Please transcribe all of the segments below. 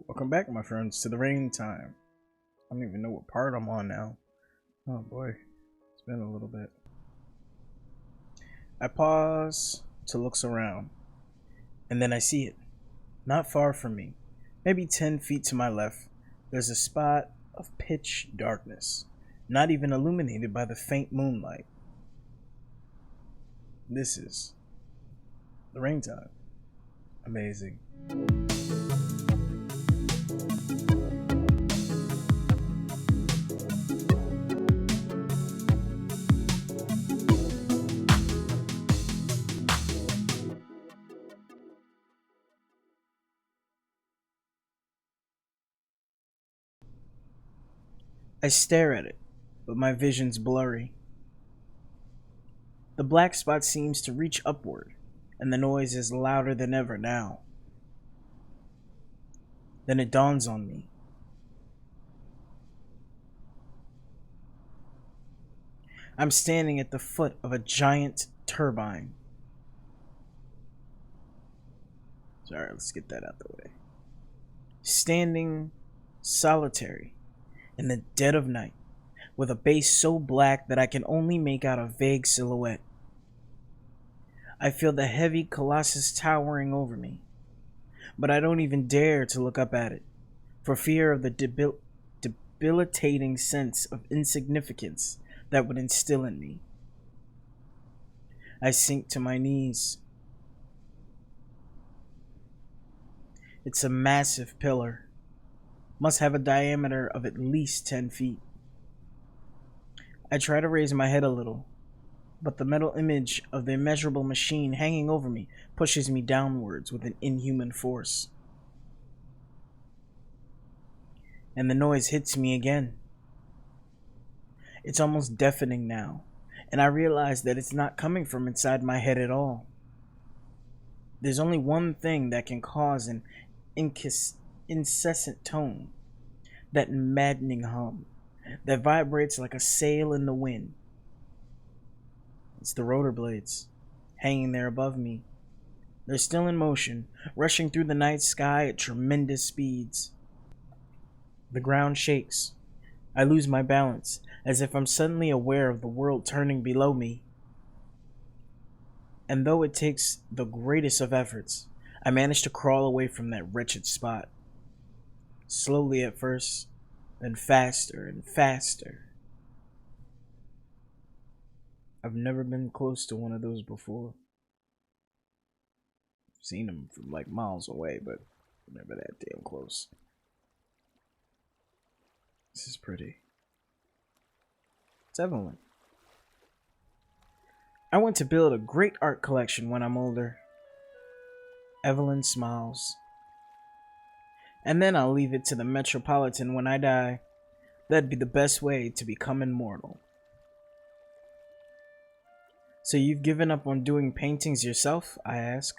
Welcome back, my friends, to the Raintime. I don't even know what part I'm on now. Oh boy, it's been a little bit. I pause to look around, and then I see it. Not far from me, maybe 10 feet to my left, there's a spot of pitch darkness, not even illuminated by the faint moonlight. This is the Raintime. Amazing. I stare at it, but my vision's blurry. The black spot seems to reach upward, and the noise is louder than ever now. Then it dawns on me. I'm standing at the foot of a giant turbine. Sorry, let's get that out the way. Standing solitary in the dead of night, with a base so black that I can only make out a vague silhouette. I feel the heavy colossus towering over me, but I don't even dare to look up at it, for fear of the debilitating sense of insignificance that would instill in me. I sink to my knees. It's a massive pillar, must have a diameter of at least 10 feet. I try to raise my head a little, but the metal image of the immeasurable machine hanging over me pushes me downwards with an inhuman force. And the noise hits me again. It's almost deafening now, and I realize that it's not coming from inside my head at all. There's only one thing that can cause an incessant tone, that maddening hum that vibrates like a sail in the wind. It's the rotor blades, hanging there above me. They're still in motion, rushing through the night sky at tremendous speeds. The ground shakes. I lose my balance, as if I'm suddenly aware of the world turning below me. And though it takes the greatest of efforts, I manage to crawl away from that wretched spot. Slowly at first, then faster and faster. I've never been close to one of those before. I've seen them from like miles away, but never that damn close. This is pretty. It's Evelyn. I want to build a great art collection when I'm older. Evelyn smiles. And then I'll leave it to the Metropolitan when I die. That'd be the best way to become immortal. So you've given up on doing paintings yourself? I ask.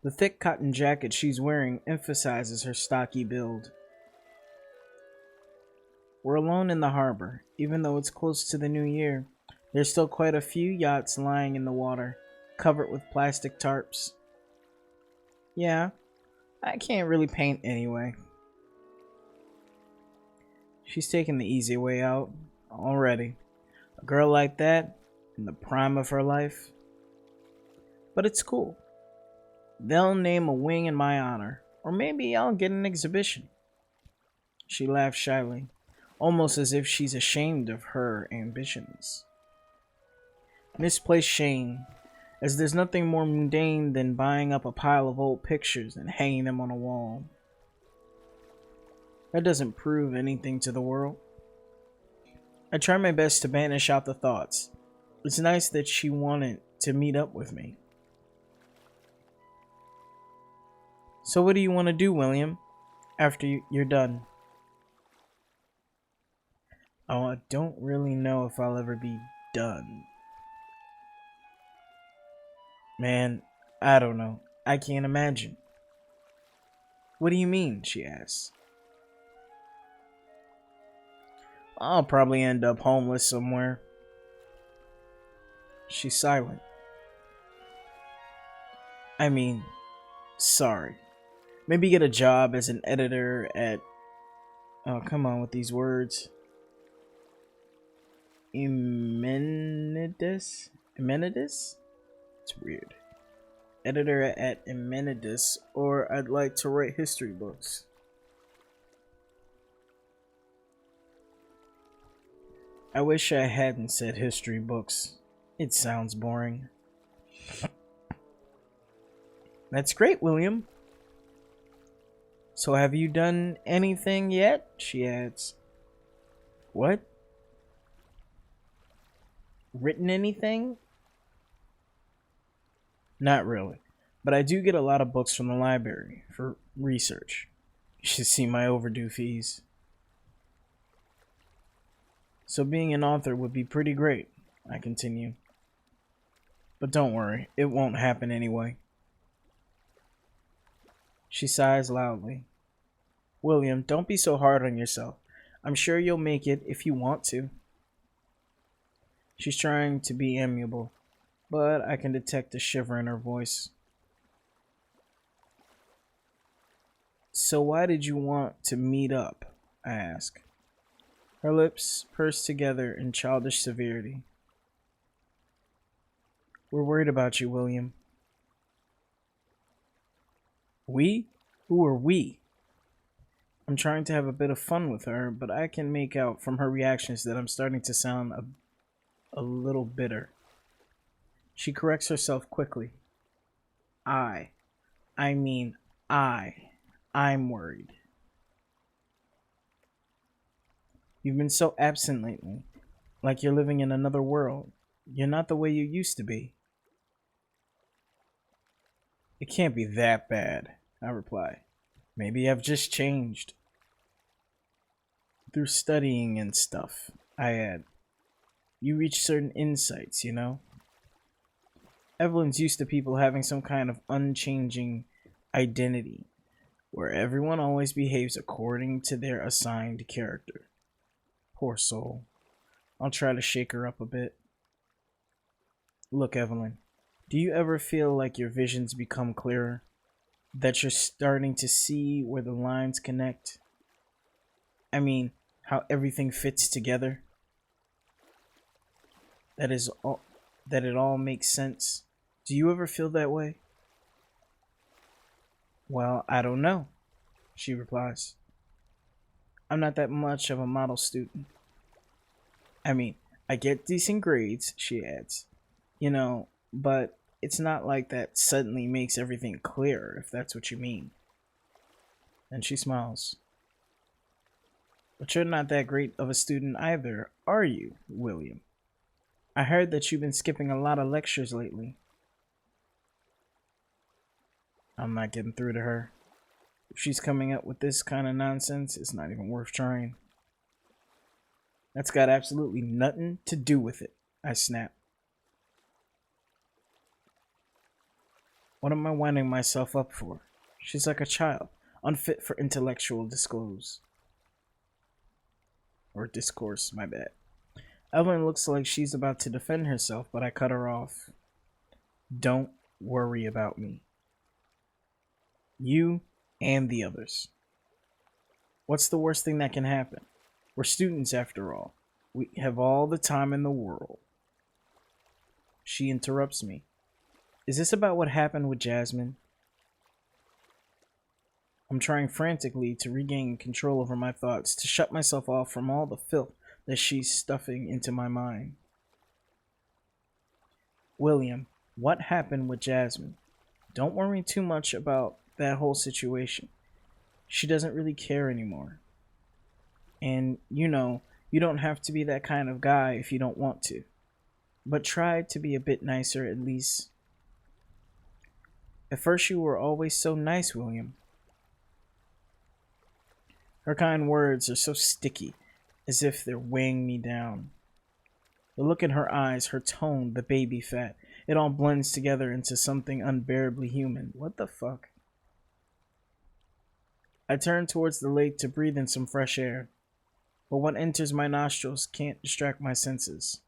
The thick cotton jacket she's wearing emphasizes her stocky build. We're alone in the harbor. Even though it's close to the new year, there's still quite a few yachts lying in the water, covered with plastic tarps. Yeah, I can't really paint anyway. She's taking the easy way out already. A girl like that, in the prime of her life. But it's cool. They'll name a wing in my honor, or maybe I'll get an exhibition. She laughs shyly, almost as if she's ashamed of her ambitions. Misplaced shame, as there's nothing more mundane than buying up a pile of old pictures and hanging them on a wall. That doesn't prove anything to the world. I try my best to banish out the thoughts. It's nice that she wanted to meet up with me. So what do you want to do, William, after you're done? Oh, I don't really know if I'll ever be done. Man, I don't know. I can't imagine. What do you mean? She asks. I'll probably end up homeless somewhere. She's silent. I mean, sorry. Maybe get a job as an editor at, oh, come on with these words. Emenides? Emenides? It's weird. Editor at Emenides, or I'd like to write history books. I wish I hadn't said history books. It sounds boring. That's great, William. So have you done anything yet? She adds. What? Written anything? Not really. But I do get a lot of books from the library for research. You should see my overdue fees. So being an author would be pretty great, I continue. But don't worry, it won't happen anyway. She sighs loudly. William, don't be so hard on yourself. I'm sure you'll make it if you want to. She's trying to be amiable, but I can detect a shiver in her voice. So why did you want to meet up? I ask. Her lips pursed together in childish severity. We're worried about you, William. We? Who are we? I'm trying to have a bit of fun with her, but I can make out from her reactions that I'm starting to sound a little bitter. She corrects herself quickly. I mean I'm worried. You've been so absent lately, like you're living in another world. You're not the way you used to be. It can't be that bad, I reply. Maybe I've just changed. Through studying and stuff, I add. You reach certain insights, you know? Evelyn's used to people having some kind of unchanging identity, where everyone always behaves according to their assigned character. Poor soul. I'll try to shake her up a bit. Look, Evelyn, do you ever feel like your visions become clearer? That you're starting to see where the lines connect? I mean, how everything fits together? That it all makes sense? Do you ever feel that way? Well, I don't know, she replies. I'm not that much of a model student. I mean, I get decent grades, she adds. You know, but it's not like that suddenly makes everything clear, if that's what you mean. And she smiles. But you're not that great of a student either, are you, William? I heard that you've been skipping a lot of lectures lately. I'm not getting through to her. If she's coming up with this kind of nonsense, it's not even worth trying. That's got absolutely nothing to do with it, I snap. What am I winding myself up for? She's like a child, unfit for intellectual discourse. My bad. Evelyn looks like she's about to defend herself, but I cut her off. Don't worry about me. You and the others. What's the worst thing that can happen? We're students after all. We have all the time in the world. She interrupts me. Is this about what happened with Jasmine? I'm trying frantically to regain control over my thoughts, to shut myself off from all the filth that she's stuffing into my mind. William, what happened with Jasmine? Don't worry too much about that whole situation. She doesn't really care anymore. And, you know, you don't have to be that kind of guy if you don't want to. But try to be a bit nicer at least. At first you were always so nice, William. Her kind words are so sticky, as if they're weighing me down. The look in her eyes, her tone, the baby fat, it all blends together into something unbearably human. What the fuck? I turn towards the lake to breathe in some fresh air, but what enters my nostrils can't distract my senses.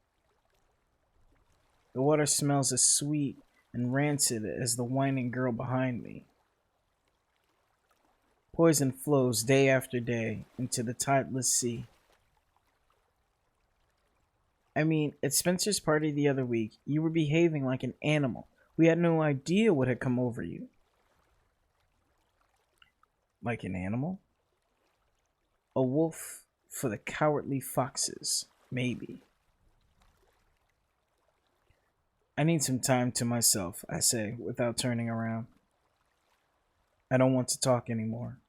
The water smells as sweet and rancid as the whining girl behind me. Poison flows day after day into the tideless sea. I mean, at Spencer's party the other week, you were behaving like an animal. We had no idea what had come over you. Like an animal? A wolf for the cowardly foxes, maybe. I need some time to myself, I say, without turning around. I don't want to talk anymore.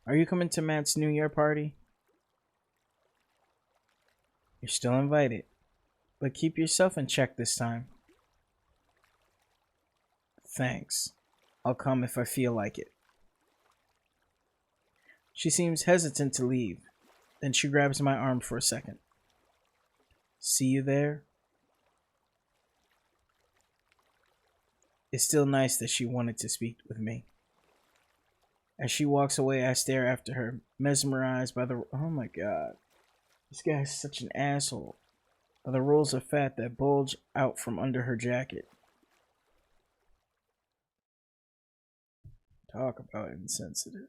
Are you coming to Matt's New Year party? You're still invited, but keep yourself in check this time. Thanks. I'll come if I feel like it. She seems hesitant to leave, then she grabs my arm for a second. See you there? It's still nice that she wanted to speak with me. As she walks away, I stare after her, mesmerized by the... Oh my god. This guy is such an asshole. By the rolls of fat that bulge out from under her jacket. Talk about insensitive.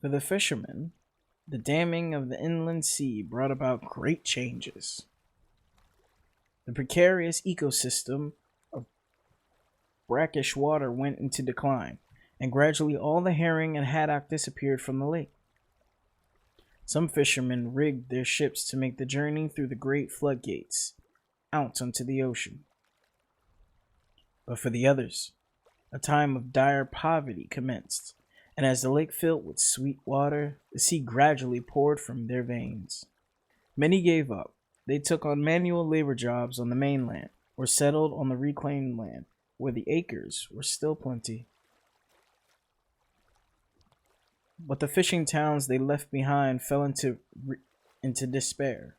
For the fishermen, the damming of the inland sea brought about great changes. The precarious ecosystem of brackish water went into decline, and gradually all the herring and haddock disappeared from the lake. Some fishermen rigged their ships to make the journey through the great floodgates, out onto the ocean. But for the others, a time of dire poverty commenced, and as the lake filled with sweet water, the sea gradually poured from their veins. Many gave up. They took on manual labor jobs on the mainland, or settled on the reclaimed land, where the acres were still plenty. But the fishing towns they left behind fell into despair.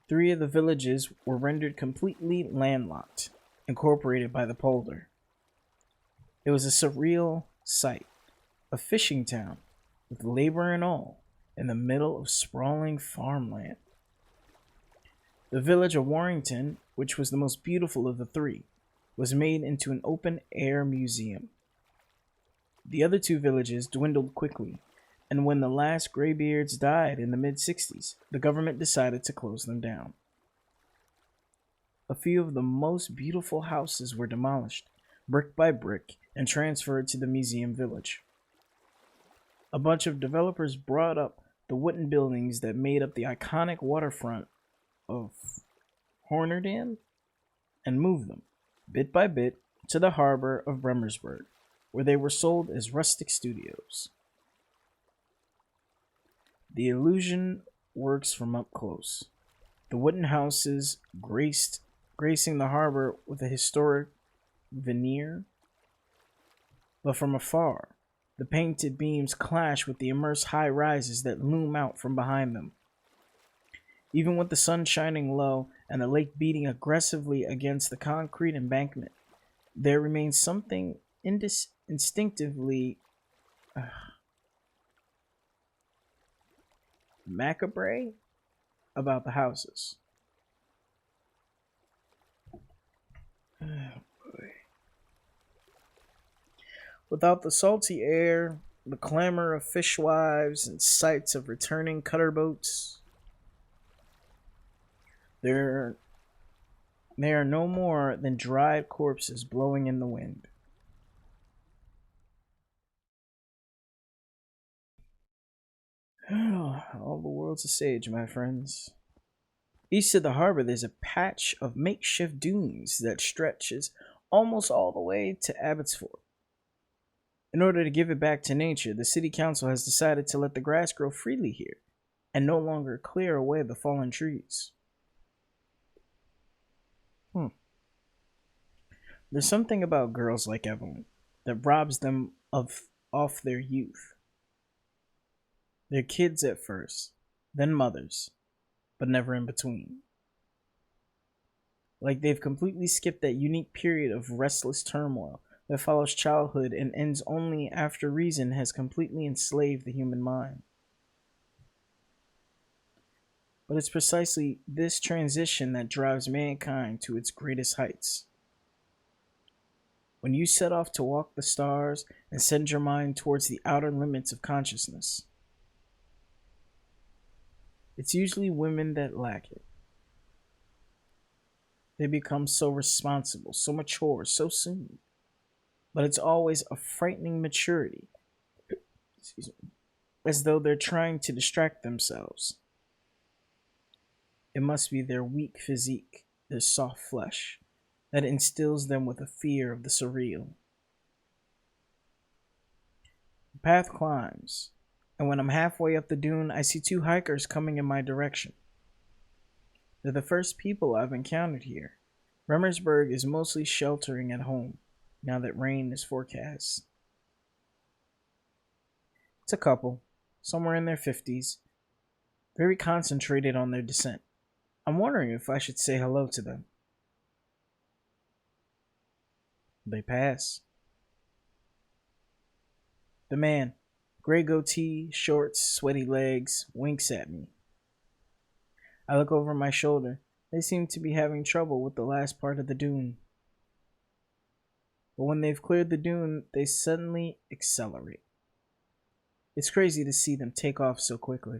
3 of the villages were rendered completely landlocked, incorporated by the polder. It was a surreal sight, a fishing town, with labor and all, in the middle of sprawling farmland. The village of Warrington, which was the most beautiful of the 3, was made into an open-air museum. The other 2 villages dwindled quickly, and when the last graybeards died in the mid-60s, the government decided to close them down. A few of the most beautiful houses were demolished, brick by brick, and transferred to the museum village. A bunch of developers brought up the wooden buildings that made up the iconic waterfront of Hornerdam and moved them, bit by bit, to the harbor of Bremersburg, where they were sold as rustic studios. The illusion works from up close. The wooden houses gracing the harbor with a historic veneer, but from afar, the painted beams clash with the immense high-rises that loom out from behind them. Even with the sun shining low and the lake beating aggressively against the concrete embankment, there remains something instinctively macabre about the houses. Without the salty air, the clamor of fishwives, and sights of returning cutter boats, they are no more than dried corpses blowing in the wind. All the world's a sage, my friends. East of the harbor, there's a patch of makeshift dunes that stretches almost all the way to Abbotsford. In order to give it back to nature, the city council has decided to let the grass grow freely here and no longer clear away the fallen trees. There's something about girls like Evelyn that robs them off their youth. They're kids at first, then mothers, but never in between. Like they've completely skipped that unique period of restless turmoil that follows childhood and ends only after reason has completely enslaved the human mind. But it's precisely this transition that drives mankind to its greatest heights. When you set off to walk the stars and send your mind towards the outer limits of consciousness, it's usually women that lack it. They become so responsible, so mature, so soon. But it's always a frightening maturity, as though they're trying to distract themselves. It must be their weak physique, their soft flesh, that instills them with a fear of the surreal. The path climbs, and when I'm halfway up the dune, I see two hikers coming in my direction. They're the first people I've encountered here. Remmersburg is mostly sheltering at home, now that rain is forecast. It's a couple, somewhere in their 50s, very concentrated on their descent. I'm wondering if I should say hello to them. They pass. The man, gray goatee, shorts, sweaty legs, winks at me. I look over my shoulder. They seem to be having trouble with the last part of the dune. But when they've cleared the dune, they suddenly accelerate. It's crazy to see them take off so quickly.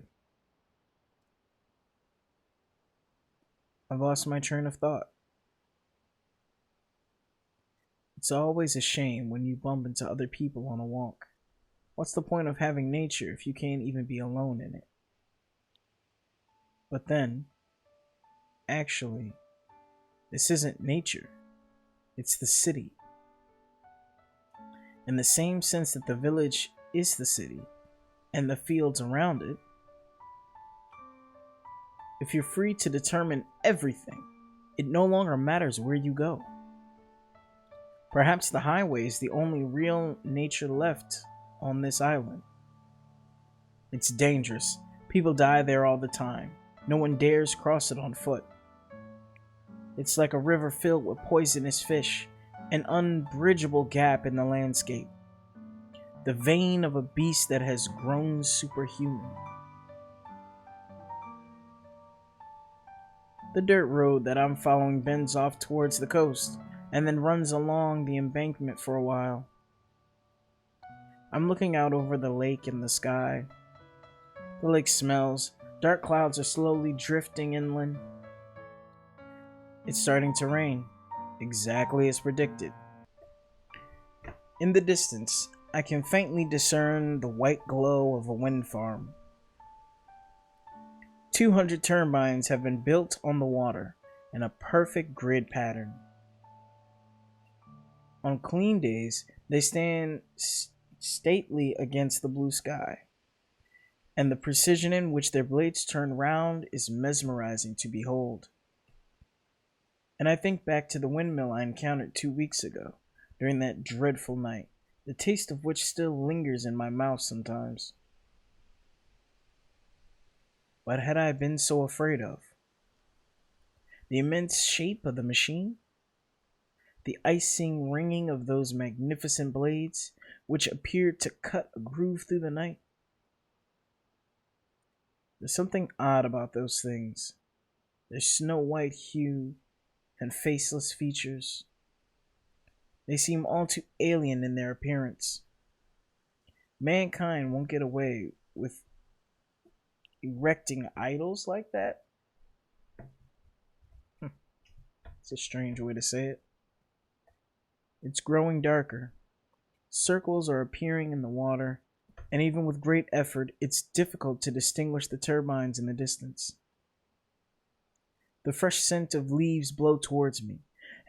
I've lost my train of thought. It's always a shame when you bump into other people on a walk. What's the point of having nature if you can't even be alone in it? But then, actually, this isn't nature. It's the city. In the same sense that the village is the city, and the fields around it, if you're free to determine everything, it no longer matters where you go. Perhaps the highway is the only real nature left on this island. It's dangerous. People die there all the time. No one dares cross it on foot. It's like a river filled with poisonous fish, an unbridgeable gap in the landscape, the vein of a beast that has grown superhuman. The dirt road that I'm following bends off towards the coast and then runs along the embankment for a while. I'm looking out over the lake and the sky. The lake smells. Dark clouds are slowly drifting inland. It's starting to rain, exactly as predicted. In the distance, I can faintly discern the white glow of a wind farm. 200 turbines have been built on the water in a perfect grid pattern. On clean days, they stand stately against the blue sky, and the precision in which their blades turn round is mesmerizing to behold. And I think back to the windmill I encountered 2 weeks ago, during that dreadful night, the taste of which still lingers in my mouth sometimes. What had I been so afraid of? The immense shape of the machine? The icing ringing of those magnificent blades, which appeared to cut a groove through the night? There's something odd about those things. Their snow-white hue and faceless features. They seem all too alien in their appearance. Mankind won't get away with erecting idols like that. It's a strange way to say it. It's growing darker. Circles are appearing in the water, and even with great effort, it's difficult to distinguish the turbines in the distance. The fresh scent of leaves blow towards me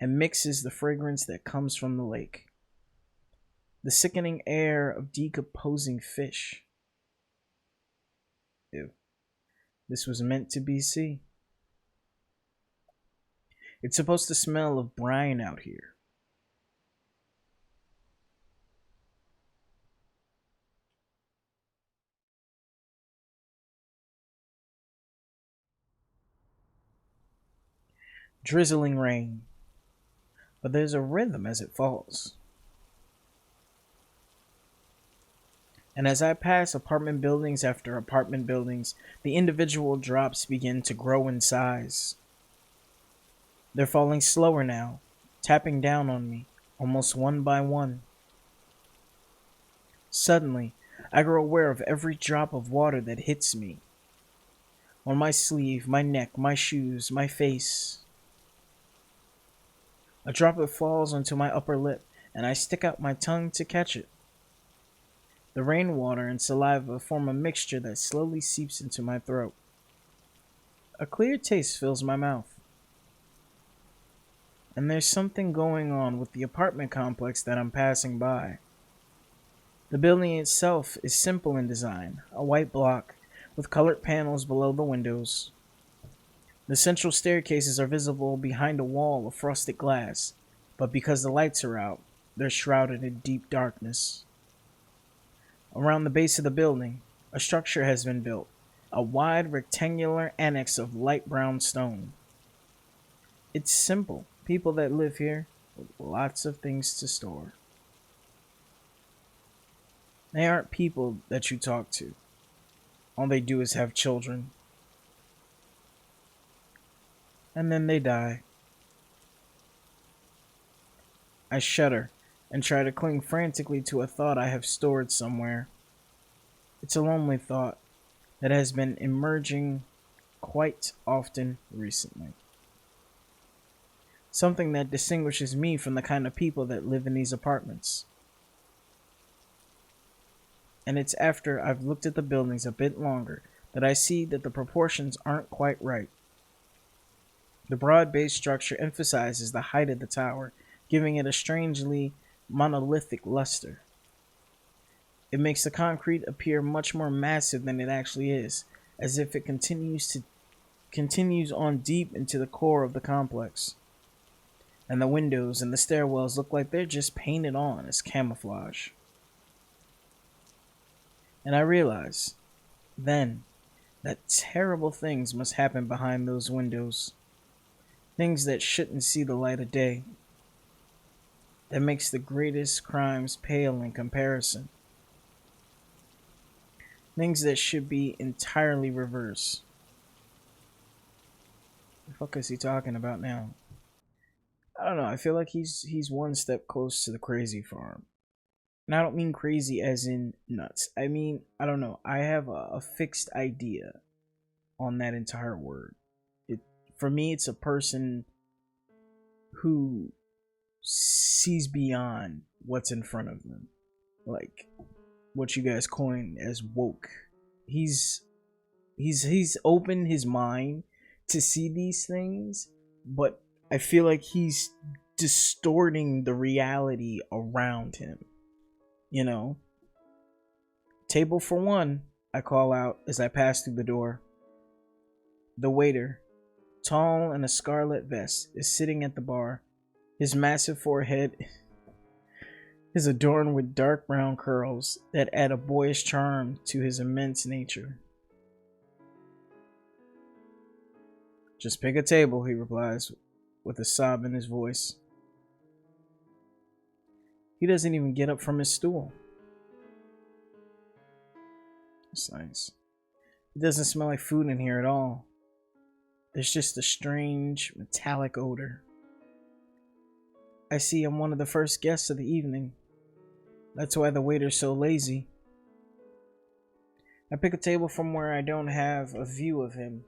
and mixes the fragrance that comes from the lake. The sickening air of decomposing fish. Ew. This was meant to be sea. It's supposed to smell of brine out here. Drizzling rain, but there's a rhythm as it falls. And as I pass apartment buildings after apartment buildings, the individual drops begin to grow in size. They're falling slower now, tapping down on me, almost one by one. Suddenly, I grow aware of every drop of water that hits me. On my sleeve, my neck, my shoes, my face. A droplet falls onto my upper lip, and I stick out my tongue to catch it. The rainwater and saliva form a mixture that slowly seeps into my throat. A clear taste fills my mouth. And there's something going on with the apartment complex that I'm passing by. The building itself is simple in design, a white block with colored panels below the windows. The central staircases are visible behind a wall of frosted glass, but because the lights are out, they're shrouded in deep darkness. Around the base of the building, a structure has been built, a wide rectangular annex of light brown stone. It's simple, people that live here with lots of things to store. They aren't people that you talk to. All they do is have children. And then they die. I shudder and try to cling frantically to a thought I have stored somewhere. It's a lonely thought that has been emerging quite often recently. Something that distinguishes me from the kind of people that live in these apartments. And it's after I've looked at the buildings a bit longer that I see that the proportions aren't quite right. The broad base structure emphasizes the height of the tower, giving it a strangely monolithic luster. It makes the concrete appear much more massive than it actually is, as if it continues on deep into the core of the complex. And the windows and the stairwells look like they're just painted on as camouflage. And I realize, then, that terrible things must happen behind those windows. Things that shouldn't see the light of day. That makes the greatest crimes pale in comparison. Things that should be entirely reversed. What the fuck is he talking about now? I don't know. I feel like he's one step close to the crazy farm. And I don't mean crazy as in nuts. I mean, I don't know. I have a fixed idea on that entire word. For me, it's a person who sees beyond what's in front of them. Like what you guys coin as woke. He's opened his mind to see these things, but I feel like he's distorting the reality around him. You know? Table for one, I call out as I pass through the door. The waiter, tall in a scarlet vest, is sitting at the bar. His massive forehead is adorned with dark brown curls that add a boyish charm to his immense nature. Just pick a table, he replies, with a sob in his voice. He doesn't even get up from his stool. It's nice. It doesn't smell like food in here at all. There's just a strange, metallic odor. I see I'm one of the first guests of the evening. That's why the waiter's so lazy. I pick a table from where I don't have a view of him.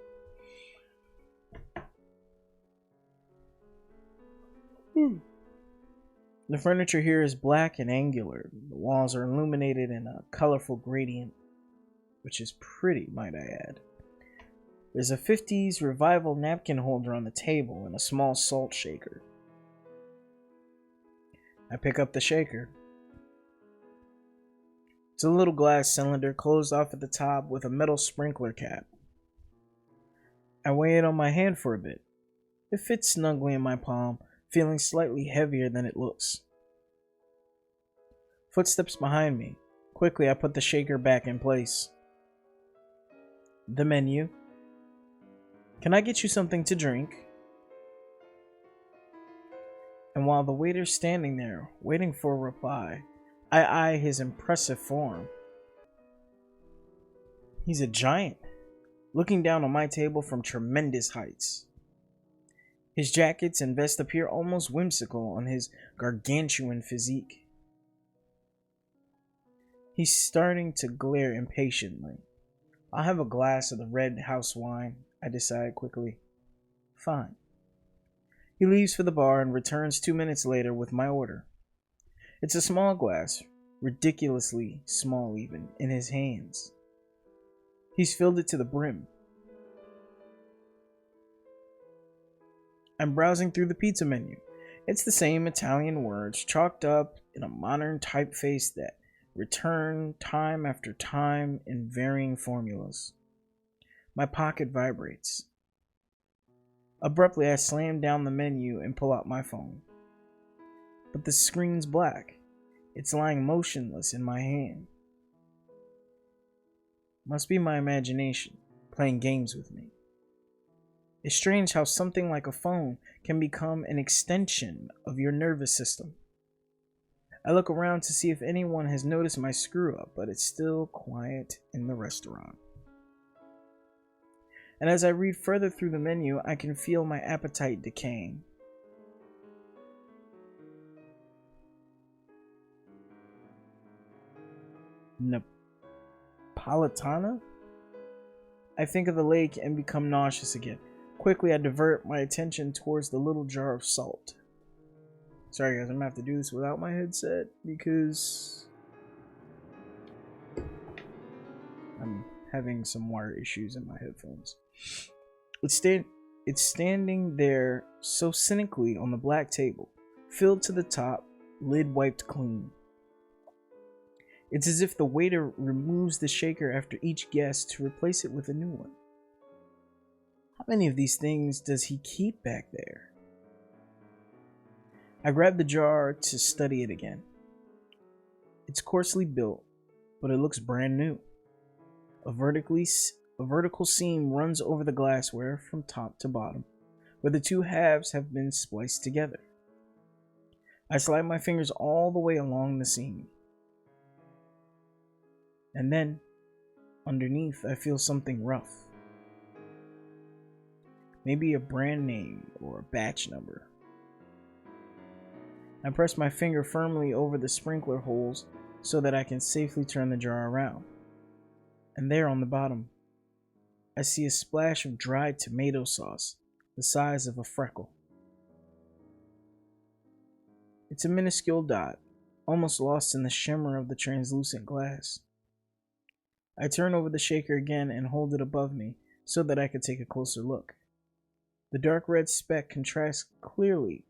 The furniture here is black and angular. The walls are illuminated in a colorful gradient, which is pretty, might I add. There's a 50s revival napkin holder on the table and a small salt shaker. I pick up the shaker. It's a little glass cylinder closed off at the top with a metal sprinkler cap. I weigh it on my hand for a bit. It fits snugly in my palm, feeling slightly heavier than it looks. Footsteps behind me. Quickly, I put the shaker back in place. The menu. Can I get you something to drink? And while the waiter's standing there, waiting for a reply, I eye his impressive form. He's a giant, looking down on my table from tremendous heights. His jackets and vest appear almost whimsical on his gargantuan physique. He's starting to glare impatiently. I'll have a glass of the red house wine, I decide quickly. Fine. He leaves for the bar and returns 2 minutes later with my order. It's a small glass, ridiculously small even, in his hands. He's filled it to the brim. I'm browsing through the pizza menu. It's the same Italian words chalked up in a modern typeface that return time after time in varying formulas. My pocket vibrates. Abruptly, I slam down the menu and pull out my phone. But the screen's black. It's lying motionless in my hand. Must be my imagination, playing games with me. It's strange how something like a phone can become an extension of your nervous system. I look around to see if anyone has noticed my screw-up, but it's still quiet in the restaurant. And as I read further through the menu, I can feel my appetite decaying. Napolitana? I think of the lake and become nauseous again. Quickly, I divert my attention towards the little jar of salt. Sorry guys, I'm gonna have to do this without my headset because I'm having some wire issues in my headphones. It's standing there so cynically on the black table, filled to the top, lid wiped clean. It's as if the waiter removes the shaker after each guest to replace it with a new one. How many of these things does he keep back there? I grab the jar to study it again. It's coarsely built, but it looks brand new. A vertical seam runs over the glassware from top to bottom, where the two halves have been spliced together. I slide my fingers all the way along the seam. And then, underneath, I feel something rough. Maybe a brand name or a batch number. I press my finger firmly over the sprinkler holes so that I can safely turn the jar around. And there on the bottom, I see a splash of dried tomato sauce the size of a freckle. It's a minuscule dot, almost lost in the shimmer of the translucent glass. I turn over the shaker again and hold it above me so that I can take a closer look. The dark red speck contrasts clearly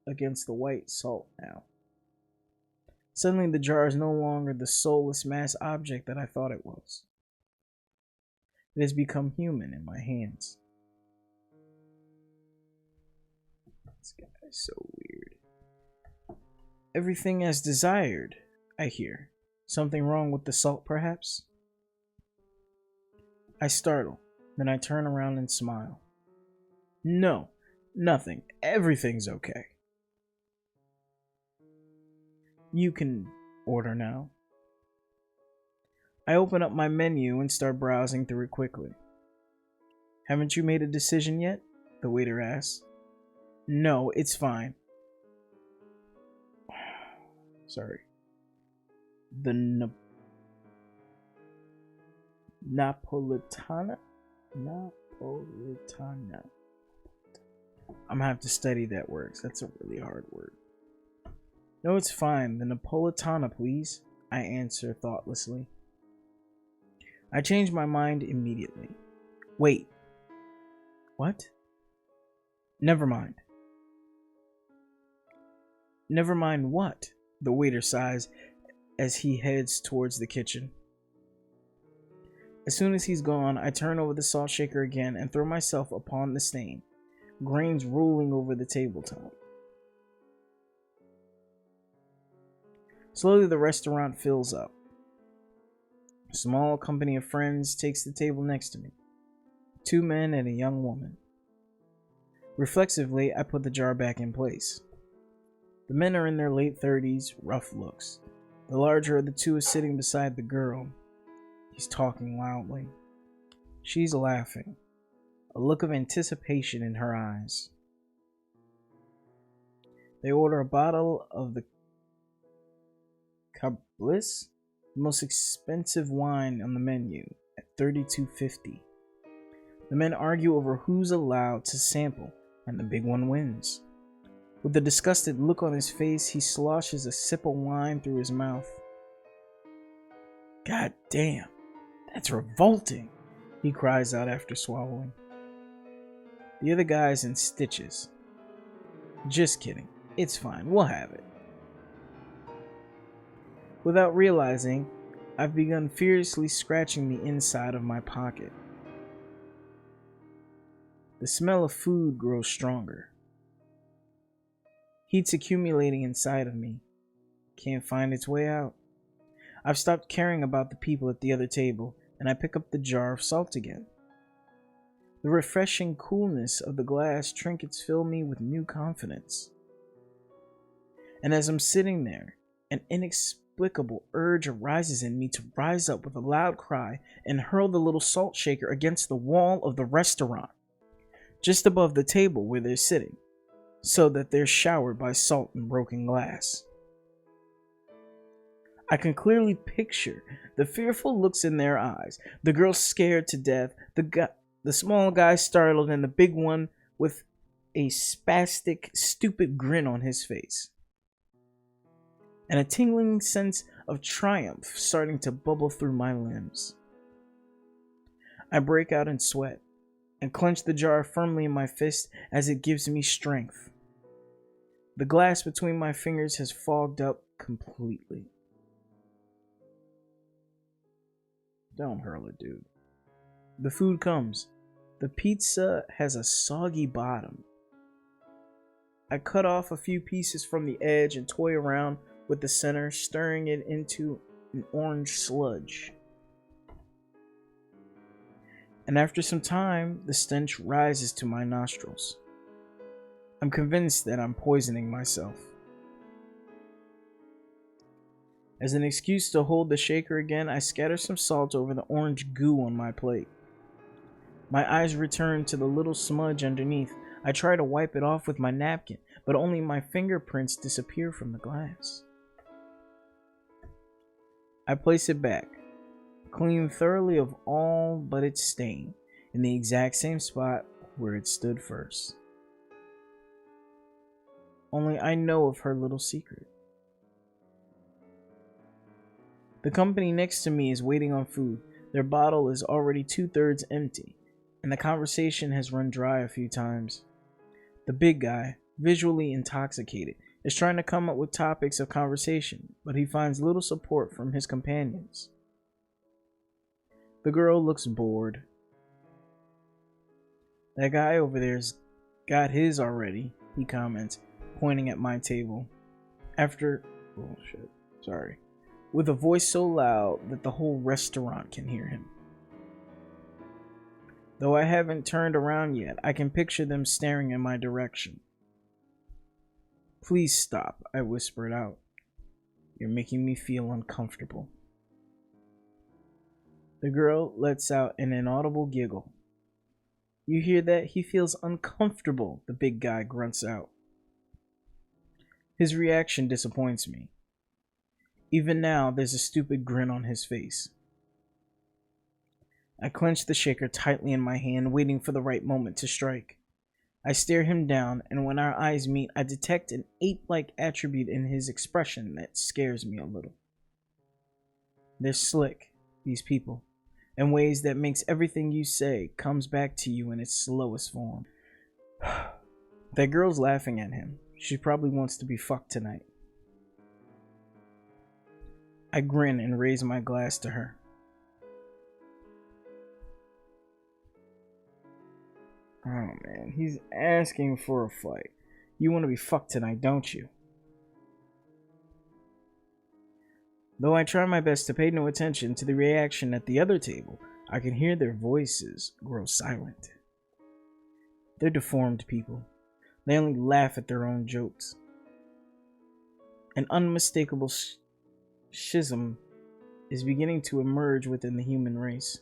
against the white salt now. Suddenly the jar is no longer the soulless mass object that I thought it was. It has become human in my hands. This guy is so weird. Everything as desired, I hear. Something wrong with the salt, perhaps? I startle, then I turn around and smile. No, nothing. Everything's okay. You can order now. I open up my menu and start browsing through it quickly. Haven't you made a decision yet? The waiter asks. No, it's fine. Sorry. The Napolitana? Napolitana. I'm gonna have to study that word. That's a really hard word. No, it's fine. The Napolitana, please. I answer thoughtlessly. I change my mind immediately. Wait. What? Never mind. Never mind what? The waiter sighs as he heads towards the kitchen. As soon as he's gone, I turn over the salt shaker again and throw myself upon the stain, grains rolling over the tabletop. Slowly the restaurant fills up. A small company of friends takes the table next to me. 2 men and a young woman. Reflexively, I put the jar back in place. The men are in their late 30s, rough looks. The larger of the two is sitting beside the girl. He's talking loudly. She's laughing, a look of anticipation in her eyes. They order a bottle of the Bliss, the most expensive wine on the menu, at $32.50. The men argue over who's allowed to sample, and the big one wins. With a disgusted look on his face, he sloshes a sip of wine through his mouth. God damn, that's revolting, he cries out after swallowing. The other guy's in stitches. Just kidding, it's fine, we'll have it. Without realizing, I've begun furiously scratching the inside of my pocket. The smell of food grows stronger. Heat's accumulating inside of me. Can't find its way out. I've stopped caring about the people at the other table, and I pick up the jar of salt again. The refreshing coolness of the glass trinkets fill me with new confidence. And as I'm sitting there, an inexplicable urge arises in me to rise up with a loud cry and hurl the little salt shaker against the wall of the restaurant, just above the table where they're sitting, so that they're showered by salt and broken glass. I can clearly picture the fearful looks in their eyes, the girl scared to death, the small guy startled, and the big one with a spastic, stupid grin on his face, and a tingling sense of triumph starting to bubble through my limbs. I break out in sweat and clench the jar firmly in my fist as it gives me strength. The glass between my fingers has fogged up completely. Don't hurl it, dude. The food comes. The pizza has a soggy bottom. I cut off a few pieces from the edge and toy around with the center, stirring it into an orange sludge. And after some time, the stench rises to my nostrils. I'm convinced that I'm poisoning myself. As an excuse to hold the shaker again, I scatter some salt over the orange goo on my plate. My eyes return to the little smudge underneath. I try to wipe it off with my napkin, but only my fingerprints disappear from the glass. I place it back, clean thoroughly of all but its stain, in the exact same spot where it stood first. Only I know of her little secret. The company next to me is waiting on food. Their bottle is already 2/3 empty, and the conversation has run dry a few times. The big guy, visually intoxicated, is trying to come up with topics of conversation, but he finds little support from his companions. The girl looks bored. That guy over there's got his already, he comments, pointing at my table. With a voice so loud that the whole restaurant can hear him. Though I haven't turned around yet, I can picture them staring in my direction. Please stop, I whispered out. You're making me feel uncomfortable. The girl lets out an inaudible giggle. You hear that? He feels uncomfortable, the big guy grunts out. His reaction disappoints me. Even now, there's a stupid grin on his face. I clench the shaker tightly in my hand, waiting for the right moment to strike. I stare him down, and when our eyes meet, I detect an ape-like attribute in his expression that scares me a little. They're slick, these people, in ways that makes everything you say comes back to you in its slowest form. That girl's laughing at him. She probably wants to be fucked tonight. I grin and raise my glass to her. Oh man, he's asking for a fight. You want to be fucked tonight, don't you? Though I try my best to pay no attention to the reaction at the other table, I can hear their voices grow silent. They're deformed people. They only laugh at their own jokes. An unmistakable schism is beginning to emerge within the human race.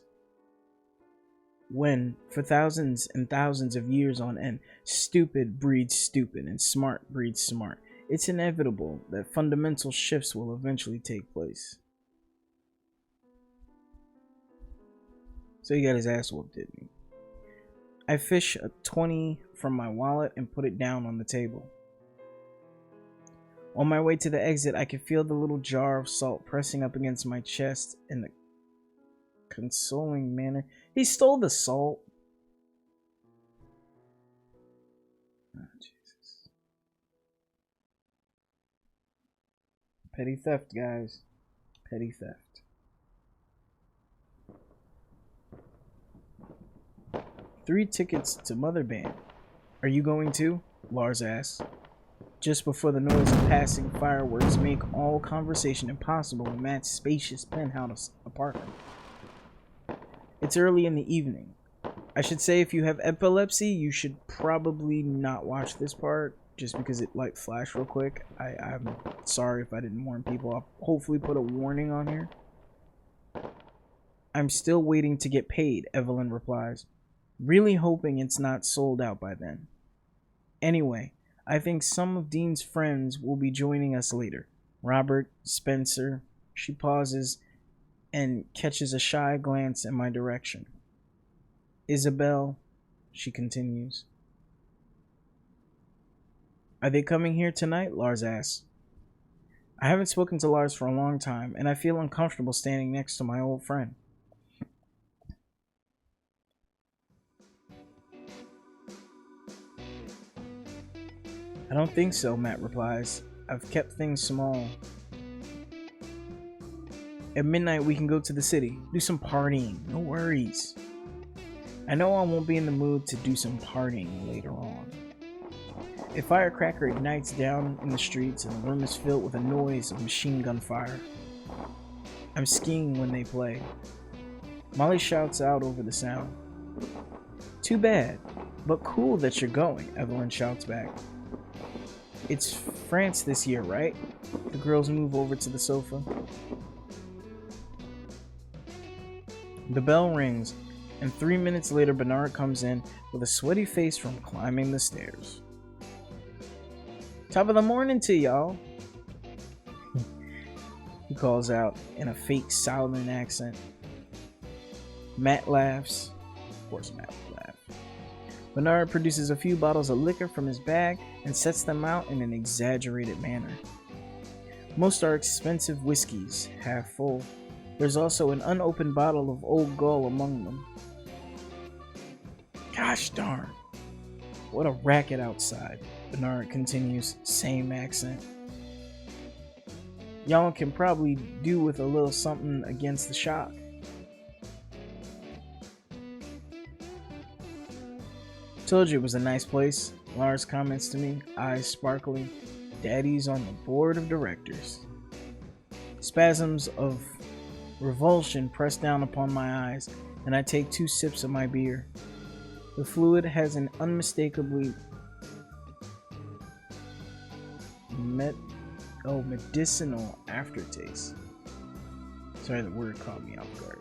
When, for thousands and thousands of years on end, stupid breeds stupid and smart breeds smart, it's inevitable that fundamental shifts will eventually take place. So he got his ass whooped, didn't he? I fish a 20 from my wallet and put it down on the table. On my way to the exit, I could feel the little jar of salt pressing up against my chest in a consoling manner. He stole the salt. Oh, Jesus. Petty theft, guys. Petty theft. "3 tickets to Mother Band. Are you going too?" Lars asked, just before the noise of passing fireworks make all conversation impossible in Matt's spacious penthouse apartment. It's early in the evening. I should say if you have epilepsy, you should probably not watch this part, just because it like flashed real quick. I'm sorry if I didn't warn people. I'll hopefully put a warning on here. "I'm still waiting to get paid," Evelyn replies, really hoping it's not sold out by then. "Anyway, I think some of Dean's friends will be joining us later. Robert, Spencer." She pauses and catches a shy glance in my direction. "Isabel," she continues. "Are they coming here tonight?" Lars asks. I haven't spoken to Lars for a long time, and I feel uncomfortable standing next to my old friend. "I don't think so," Matt replies. "I've kept things small. At midnight we can go to the city, do some partying, no worries." I know I won't be in the mood to do some partying later on. A firecracker ignites down in the streets and the room is filled with a noise of machine gun fire. I'm skiing when they play. Molly shouts out over the sound. "Too bad, but cool that you're going," Evelyn shouts back. "It's France this year, right?" The girls move over to the sofa. The bell rings, and 3 minutes later Bernard comes in with a sweaty face from climbing the stairs. "Top of the morning to y'all," he calls out in a fake southern accent. Matt laughs. Of course Matt would laugh. Bernard produces a few bottles of liquor from his bag and sets them out in an exaggerated manner. Most are expensive whiskeys, half full. There's also an unopened bottle of Old Gull among them. "Gosh darn, what a racket outside," Bernard continues, same accent. "Y'all can probably do with a little something against the shock." "Told you it was a nice place," Lars comments to me, eyes sparkling. "Daddy's on the board of directors." Spasms of revulsion press down upon my eyes, and I take 2 sips of my beer. The fluid has an unmistakably medicinal aftertaste. Sorry, the word caught me off guard.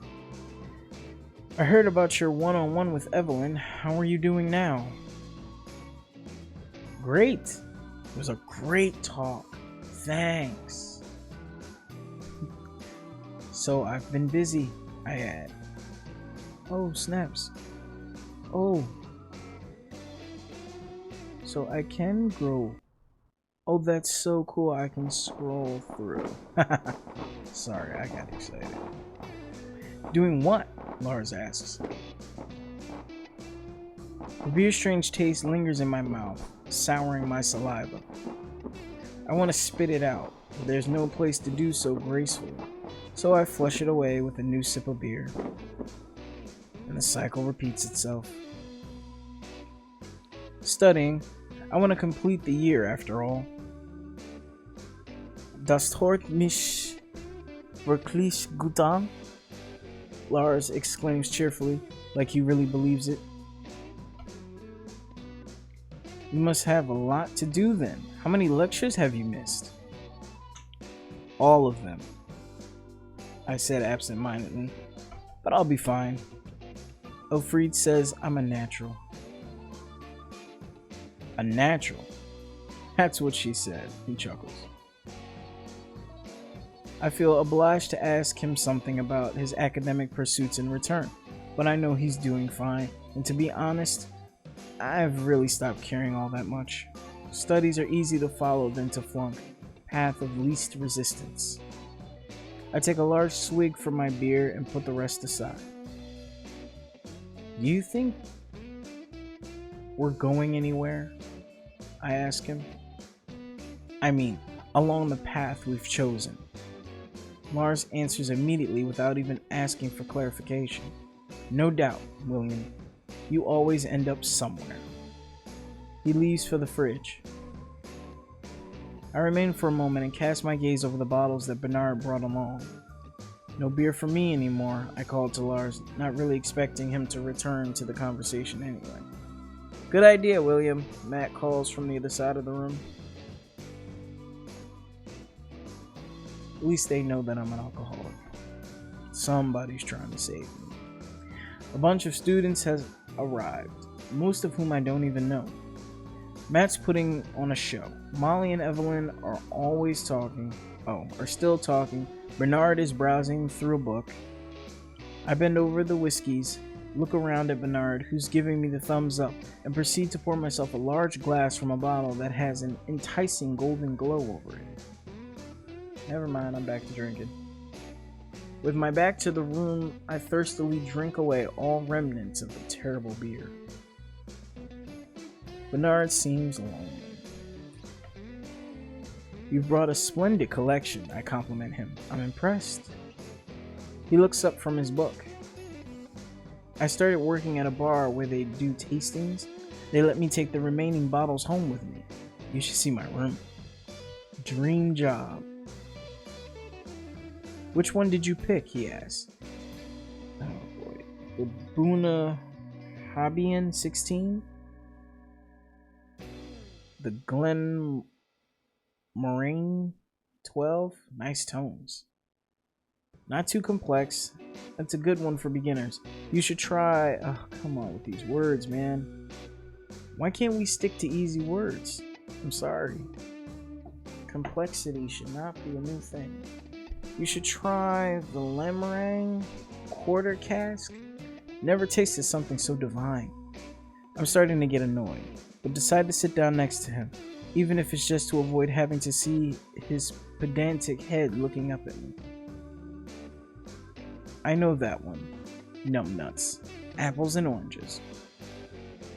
"I heard about your one-on-one with Evelyn. How are you doing now?" "Great. It was a great talk. Thanks." "So I've been busy," I add. "Oh, snaps. Oh. So I can grow. Oh, that's so cool. I can scroll through." Sorry, I got excited. "Doing what?" Lars asks. The beer's strange taste lingers in my mouth, souring my saliva. I want to spit it out, but there's no place to do so gracefully, so I flush it away with a new sip of beer. And the cycle repeats itself. Studying, I want to complete the year after all. "Das hört mich wirklich gut an," Lars exclaims cheerfully, like he really believes it. "You must have a lot to do then. How many lectures have you missed?" "All of them," I said absent-mindedly, "but I'll be fine." Elfriede says I'm a natural. A natural? That's what she said, he chuckles. I feel obliged to ask him something about his academic pursuits in return, but I know he's doing fine, and to be honest, I've really stopped caring all that much. Studies are easy to follow than to flunk. Path of least resistance. I take a large swig from my beer and put the rest aside. Do you think we're going anywhere? I ask him. I mean, along the path we've chosen. Lars answers immediately without even asking for clarification. No doubt, William. You always end up somewhere. He leaves for the fridge. I remain for a moment and cast my gaze over the bottles that Bernard brought along. No beer for me anymore, I called to Lars, not really expecting him to return to the conversation anyway. Good idea, William, Matt calls from the other side of the room. At least they know that I'm an alcoholic. Somebody's trying to save me. A bunch of students has arrived, most of whom I don't even know. Matt's putting on a show. Molly and Evelyn are still talking. Bernard is browsing through a book. I bend over the whiskeys, look around at Bernard, who's giving me the thumbs up, and proceed to pour myself a large glass from a bottle that has an enticing golden glow over it. Never mind, I'm back to drinking. With my back to the room, I thirstily drink away all remnants of the terrible beer. Bernard seems lonely. You've brought a splendid collection, I compliment him. I'm impressed. He looks up from his book. I started working at a bar where they do tastings. They let me take the remaining bottles home with me. You should see my room. Dream job. Which one did you pick? He asked. Oh boy. The Buna Hobbian 16? The Glen Moraine 12? Nice tones. Not too complex. That's a good one for beginners. You should try... Oh, come on with these words, man. Why can't we stick to easy words? I'm sorry. Complexity should not be a new thing. You should try the Lemurang Quarter Cask. Never tasted something so divine. I'm starting to get annoyed, but decide to sit down next to him, even if it's just to avoid having to see his pedantic head looking up at me. I know that one. Numbnuts. Apples and oranges.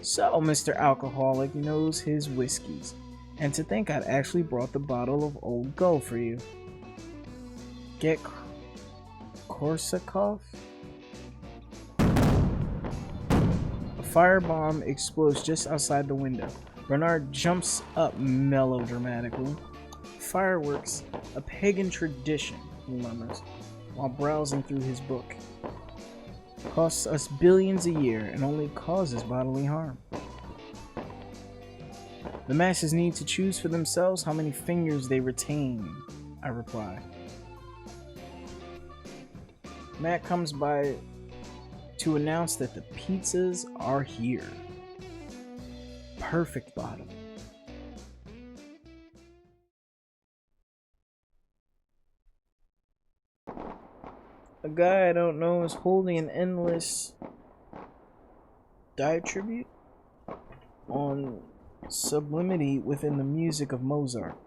So, Mr. Alcoholic knows his whiskeys. And to think I'd actually brought the bottle of Old Gull for you. Get Korsakov? A firebomb explodes just outside the window. Bernard jumps up melodramatically. Fireworks, a pagan tradition, he murmurs, while browsing through his book. Costs us billions a year and only causes bodily harm. The masses need to choose for themselves how many fingers they retain, I reply. Matt comes by to announce that the pizzas are here. Perfect bottom. A guy I don't know is holding an endless diatribe on sublimity within the music of Mozart.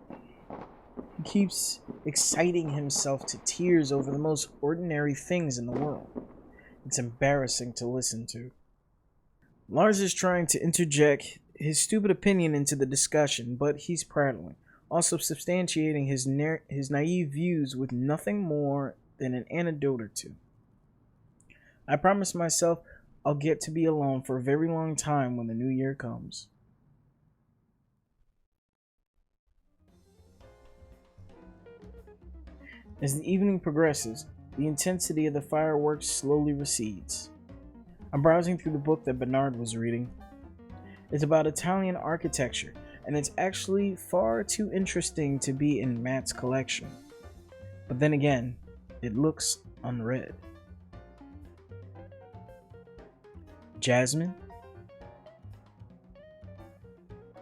He keeps exciting himself to tears over the most ordinary things in the world. It's embarrassing to listen to. Lars is trying to interject his stupid opinion into the discussion, but he's prattling, also substantiating his naive views with nothing more than an anecdote or two. I promise myself I'll get to be alone for a very long time when the new year comes. As the evening progresses, the intensity of the fireworks slowly recedes. I'm browsing through the book that Bernard was reading. It's about Italian architecture, and it's actually far too interesting to be in Matt's collection. But then again, it looks unread. Jasmine?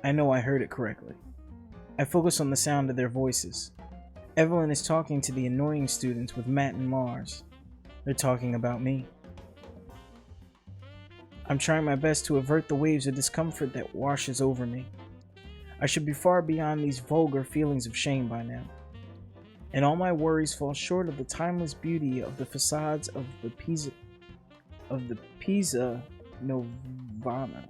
I know I heard it correctly. I focus on the sound of their voices. Evelyn is talking to the annoying students with Matt and Mars. They're talking about me. I'm trying my best to avert the waves of discomfort that washes over me. I should be far beyond these vulgar feelings of shame by now. And all my worries fall short of the timeless beauty of the facades of the Pisa Novana.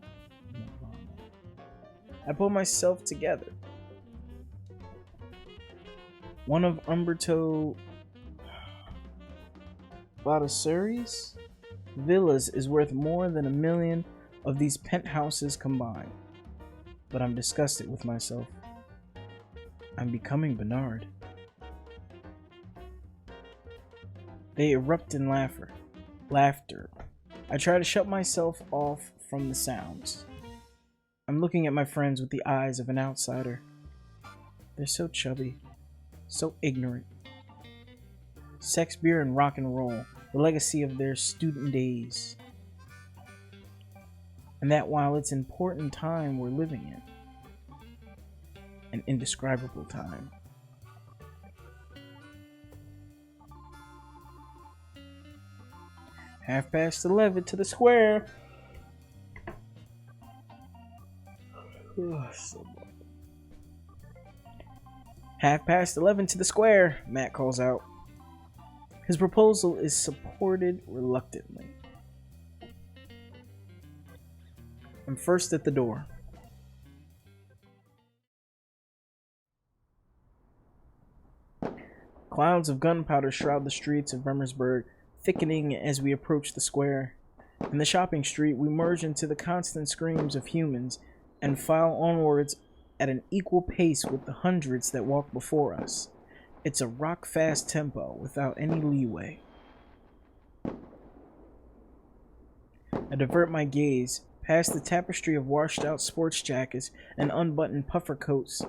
I pull myself together. One of Umberto Badassari's villas is worth more than 1 million of these penthouses combined. But I'm disgusted with myself. I'm becoming Bernard. They erupt in laughter. I try to shut myself off from the sounds. I'm looking at my friends with the eyes of an outsider. They're so chubby, so ignorant. Sex, beer, and rock and roll, the legacy of their student days. And that while it's an important time we're living in, an indescribable time. Half past 11 to the square. Half past 11 to the square, Matt calls out. His proposal is supported reluctantly. I'm first at the door. Clouds of gunpowder shroud the streets of Bremersburg, thickening as we approach the square. In the shopping street, we merge into the constant screams of humans and file onwards at an equal pace with the hundreds that walk before us. It's a rock-fast tempo without any leeway. I divert my gaze past the tapestry of washed-out sports jackets and unbuttoned puffer coats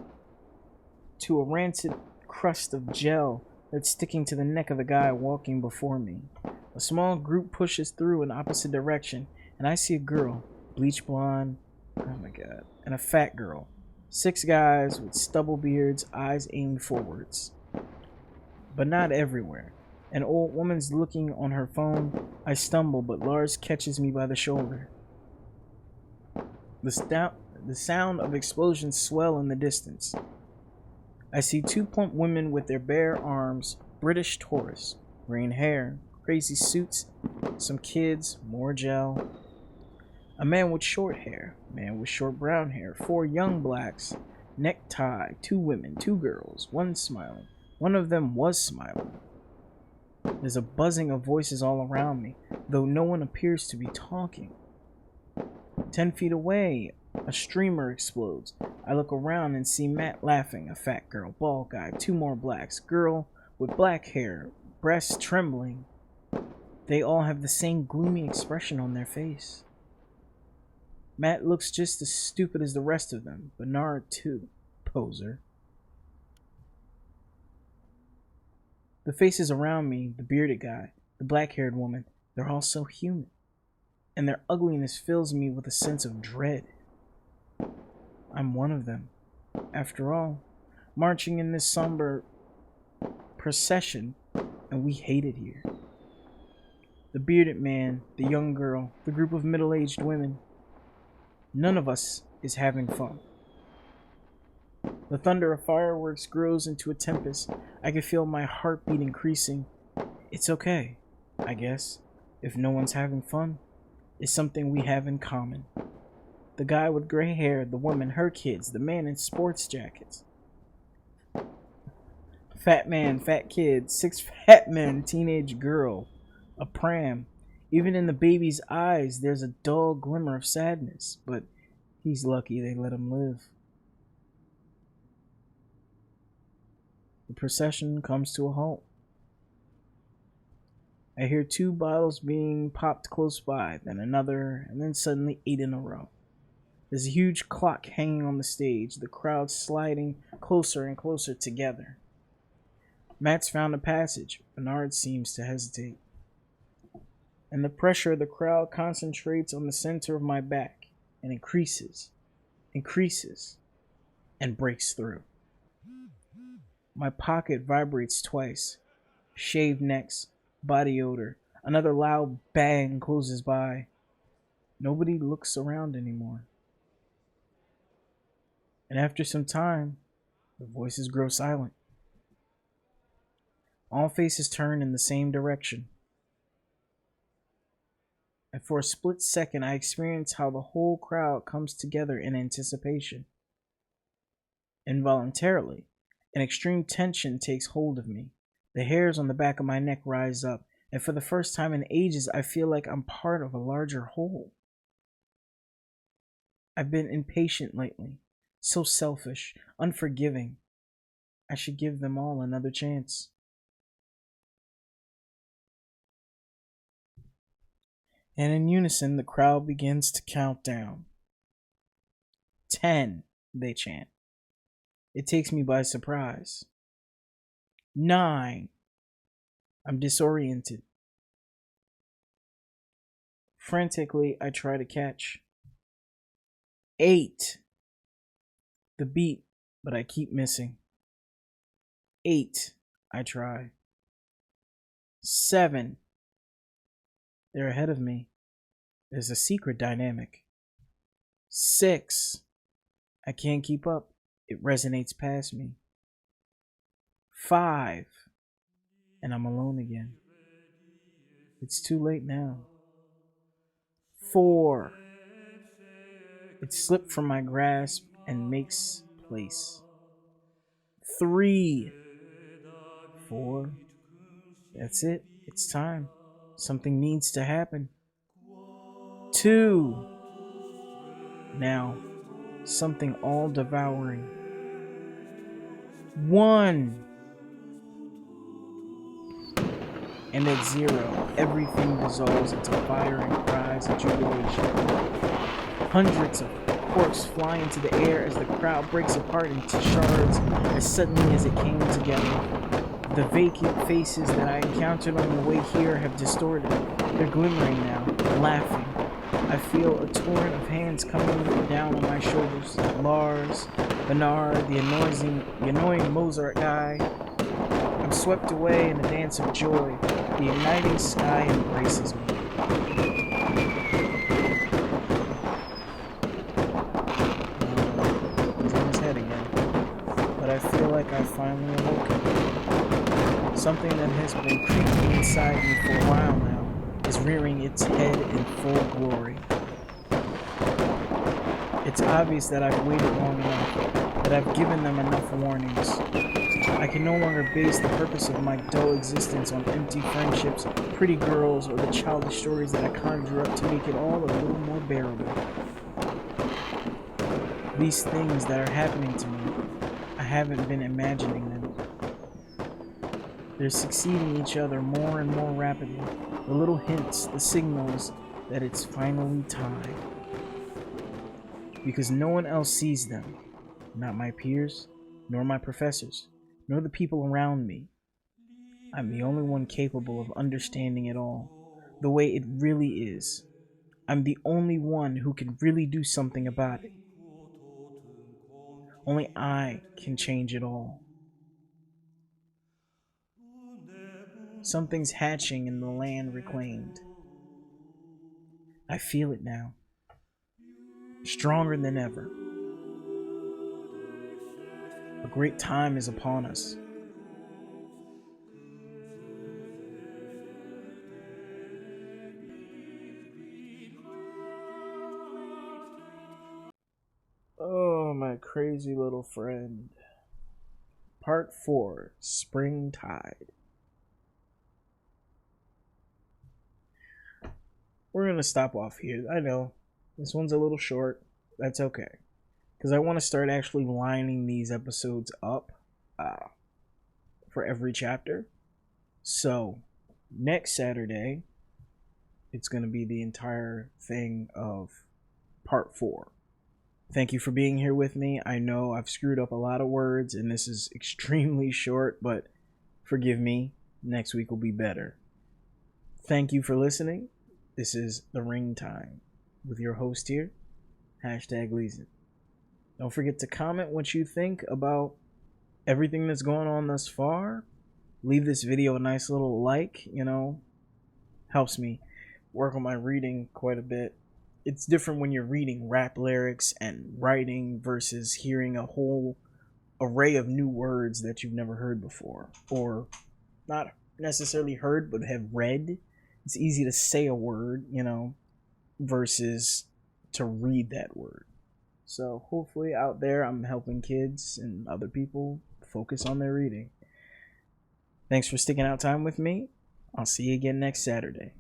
to a rancid crust of gel that's sticking to the neck of the guy walking before me. A small group pushes through in opposite direction, and I see a girl, bleach blonde, oh my god, and a fat girl. 6 guys with stubble beards, eyes aimed forwards. But not everywhere. An old woman's looking on her phone. I stumble, but Lars catches me by the shoulder. The sound of explosions swell in the distance. I see 2 plump women with their bare arms, British tourists, green hair, crazy suits, some kids, more gel. A man with short hair, man with short brown hair, 4 young blacks, necktie, 2 women, 2 girls, one smiling. One of them was smiling. There's a buzzing of voices all around me, though no one appears to be talking. 10 feet away, a streamer explodes. I look around and see Matt laughing, a fat girl, bald guy, 2 more blacks, girl with black hair, breasts trembling. They all have the same gloomy expression on their face. Matt looks just as stupid as the rest of them. Bernard, too. Poser. The faces around me, the bearded guy, the black-haired woman, they're all so human. And their ugliness fills me with a sense of dread. I'm one of them. After all, marching in this somber procession, and we hate it here. The bearded man, the young girl, the group of middle-aged women. None of us is having fun. The thunder of fireworks grows into a tempest. I can feel my heartbeat increasing. It's okay, I guess, if no one's having fun. It's something we have in common. The guy with gray hair, the woman, her kids, the man in sports jackets. Fat man, fat kid, 6 fat men, teenage girl, a pram. Even in the baby's eyes, there's a dull glimmer of sadness, but he's lucky they let him live. The procession comes to a halt. I hear 2 bottles being popped close by, then another, and then suddenly 8 in a row. There's a huge clock hanging on the stage, the crowd sliding closer and closer together. Matt's found a passage. Bernard seems to hesitate. and the pressure of the crowd concentrates on the center of my back and increases, and breaks through. My pocket vibrates twice. Shaved necks, body odor. Another loud bang closes by. Nobody looks around anymore. And after some time, the voices grow silent. All faces turn in the same direction. And for a split second, I experience how the whole crowd comes together in anticipation. Involuntarily, an extreme tension takes hold of me. The hairs on the back of my neck rise up, and for the first time in ages, I feel like I'm part of a larger whole. I've been impatient lately, so selfish, unforgiving. I should give them all another chance. And in unison, the crowd begins to count down. 10, they chant. It takes me by surprise. 9. I'm disoriented. Frantically, I try to catch. 8. The beat, but I keep missing. 8. I try. 7. They're ahead of me. There's a secret dynamic. 6. I can't keep up. It resonates past me. 5. And I'm alone again. It's too late now. 4. It slipped from my grasp and makes place. 3. 4. That's it. It's time. Something needs to happen. 2. Now, something all devouring. 1. And at 0, everything dissolves into fire and cries of jubilation. Hundreds of corks fly into the air as the crowd breaks apart into shards as suddenly as it came together. The vacant faces that I encountered on the way here have distorted. They're glimmering now, laughing. I feel a torrent of hands coming down on my shoulders. Lars, Bernard, the annoying Mozart guy. I'm swept away in a dance of joy. The igniting sky embraces me. He's in his head again. But I feel like I've finally awoken. Something that has been creeping inside me for a while now is rearing its head in full glory. It's obvious that I've waited long enough, that I've given them enough warnings. I can no longer base the purpose of my dull existence on empty friendships, pretty girls, or the childish stories that I conjure up to make it all a little more bearable. These things that are happening to me, I haven't been imagining them. They're succeeding each other more and more rapidly. The little hints, the signals that it's finally time. Because no one else sees them. Not my peers, nor my professors, nor the people around me. I'm the only one capable of understanding it all, the way it really is. I'm the only one who can really do something about it. Only I can change it all. Something's hatching in the land reclaimed. I feel it now. Stronger than ever. A great time is upon us. Oh, my crazy little friend. Part 4, Springtide. We're going to stop off here. I know, this one's a little short. That's okay. Because I want to start actually lining these episodes up for every chapter. So, next Saturday, it's going to be the entire thing of Part 4. Thank you for being here with me. I know I've screwed up a lot of words and this is extremely short, but forgive me. Next week will be better. Thank you for listening. This is the Raintime with your host here, #Liizen. Don't forget to comment what you think about everything that's going on thus far. Leave this video a nice little like, helps me work on my reading quite a bit. It's different when you're reading rap lyrics and writing versus hearing a whole array of new words that you've never heard before, or not necessarily heard but have read. It's easy to say a word, versus to read that word. So hopefully out there I'm helping kids and other people focus on their reading. Thanks for sticking out time with me. I'll see you again next Saturday.